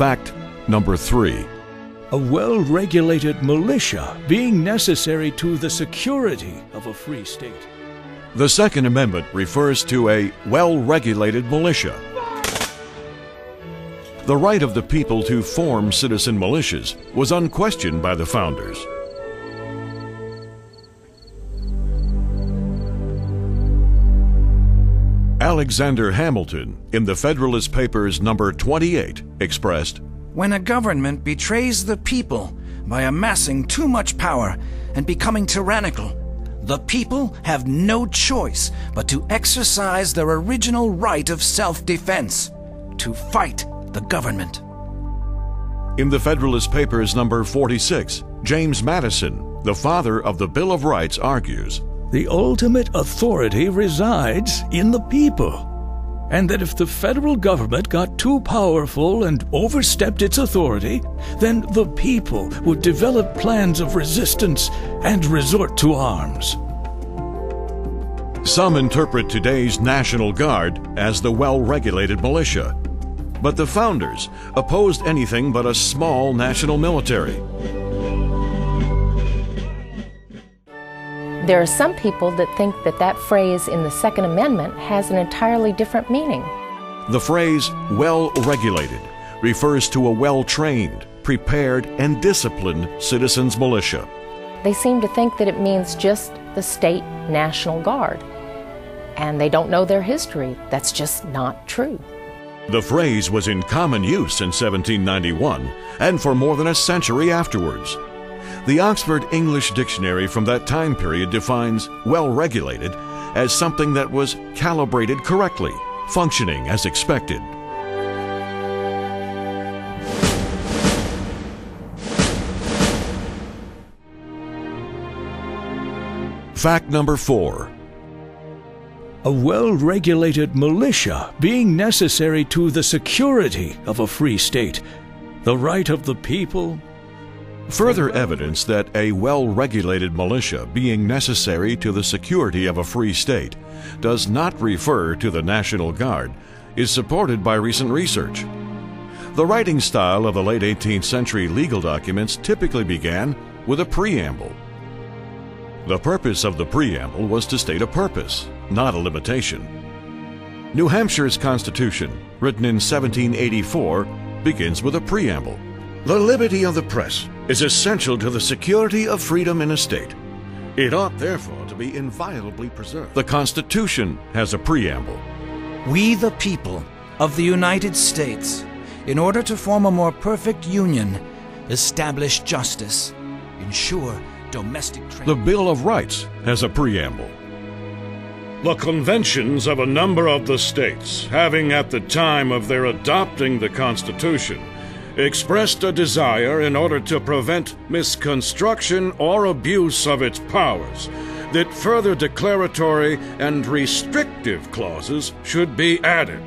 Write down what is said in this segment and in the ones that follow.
Fact number 3. A well-regulated militia being necessary to the security of a free state. The Second Amendment refers to a well-regulated militia. The right of the people to form citizen militias was unquestioned by the founders. Alexander Hamilton, in the Federalist Papers number 28, expressed, "When a government betrays the people by amassing too much power and becoming tyrannical, the people have no choice but to exercise their original right of self-defense, to fight the government." In the Federalist Papers number 46, James Madison, the father of the Bill of Rights, argues, The ultimate authority resides in the people, and that if the federal government got too powerful and overstepped its authority, then the people would develop plans of resistance and resort to arms. Some interpret today's National Guard as the well-regulated militia, but the founders opposed anything but a small national military. There are some people that think that that phrase in the Second Amendment has an entirely different meaning. The phrase well-regulated refers to a well-trained, prepared, and disciplined citizens' militia. They seem to think that it means just the state National Guard, and they don't know their history. That's just not true. The phrase was in common use in 1791 and for more than a century afterwards. The Oxford English Dictionary from that time period defines well-regulated as something that was calibrated correctly, functioning as expected. Fact number 4. A well-regulated militia being necessary to the security of a free state, the right of the people. Further evidence that a well-regulated militia being necessary to the security of a free state does not refer to the National Guard is supported by recent research. The writing style of the late 18th century legal documents typically began with a preamble. The purpose of the preamble was to state a purpose, not a limitation. New Hampshire's Constitution, written in 1784, begins with a preamble. The liberty of the press is essential to the security of freedom in a state. It ought therefore to be inviolably preserved. The Constitution has a preamble. We the people of the United States, in order to form a more perfect union, establish justice, ensure domestic trade. The Bill of Rights has a preamble. The conventions of a number of the states, having at the time of their adopting the Constitution, expressed a desire in order to prevent misconstruction or abuse of its powers, that further declaratory and restrictive clauses should be added.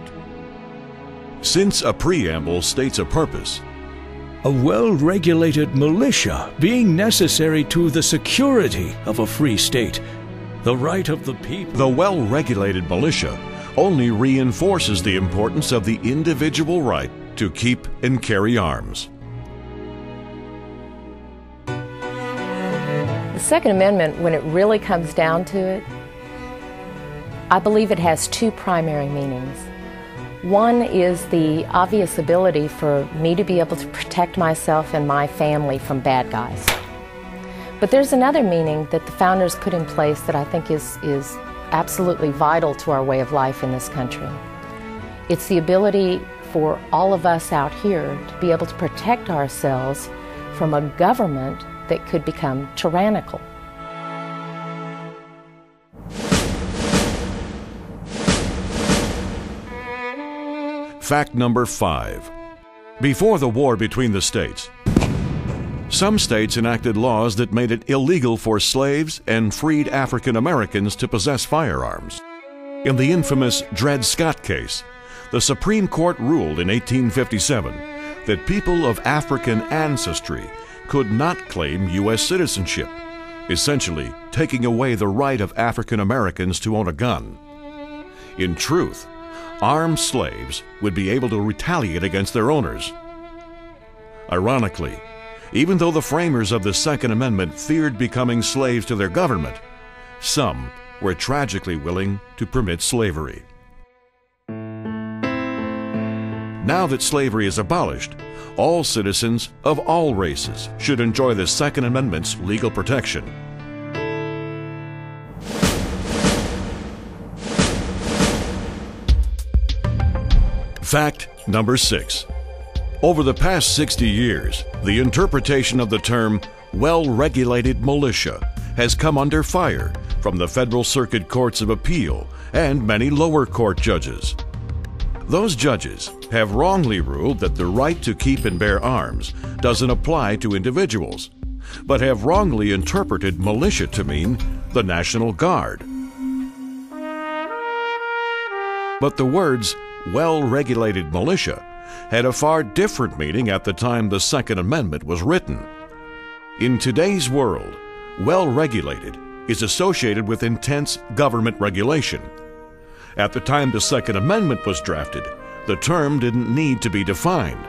Since a preamble states a purpose, A well-regulated militia being necessary to the security of a free state, the right of the people. the well-regulated militia only reinforces the importance of the individual right to keep and carry arms. The Second Amendment, when it really comes down to it, I believe it has two primary meanings. One is the obvious ability for me to be able to protect myself and my family from bad guys. But there's another meaning that the founders put in place that I think is absolutely vital to our way of life in this country. It's the ability for all of us out here to be able to protect ourselves from a government that could become tyrannical. Fact number 5. Before the war between the states, some states enacted laws that made it illegal for slaves and freed African Americans to possess firearms. In the infamous Dred Scott case, the Supreme Court ruled in 1857 that people of African ancestry could not claim U.S. citizenship, essentially taking away the right of African Americans to own a gun. In truth, armed slaves would be able to retaliate against their owners. Ironically, even though the framers of the Second Amendment feared becoming slaves to their government, some were tragically willing to permit slavery. Now that slavery is abolished, all citizens of all races should enjoy the Second Amendment's legal protection. Fact number 6. Over the past 60 years, the interpretation of the term well-regulated militia has come under fire from the Federal Circuit Courts of Appeal and many lower court judges. Those judges have wrongly ruled that the right to keep and bear arms doesn't apply to individuals, but have wrongly interpreted militia to mean the National Guard. But the words well-regulated militia had a far different meaning at the time the Second Amendment was written. In today's world, well-regulated is associated with intense government regulation. At the time the Second Amendment was drafted, the term didn't need to be defined.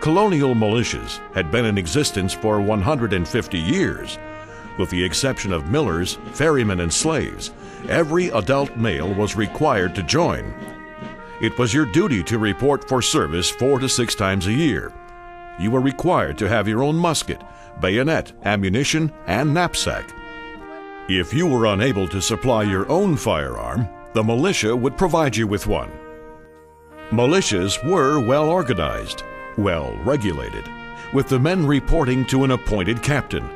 Colonial militias had been in existence for 150 years. With the exception of millers, ferrymen, and slaves, every adult male was required to join. It was your duty to report for service 4 to 6 times a year. You were required to have your own musket, bayonet, ammunition, and knapsack. If you were unable to supply your own firearm, the militia would provide you with one. Militias were well organized, well regulated, with the men reporting to an appointed captain.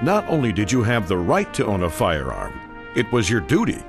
Not only did you have the right to own a firearm, it was your duty.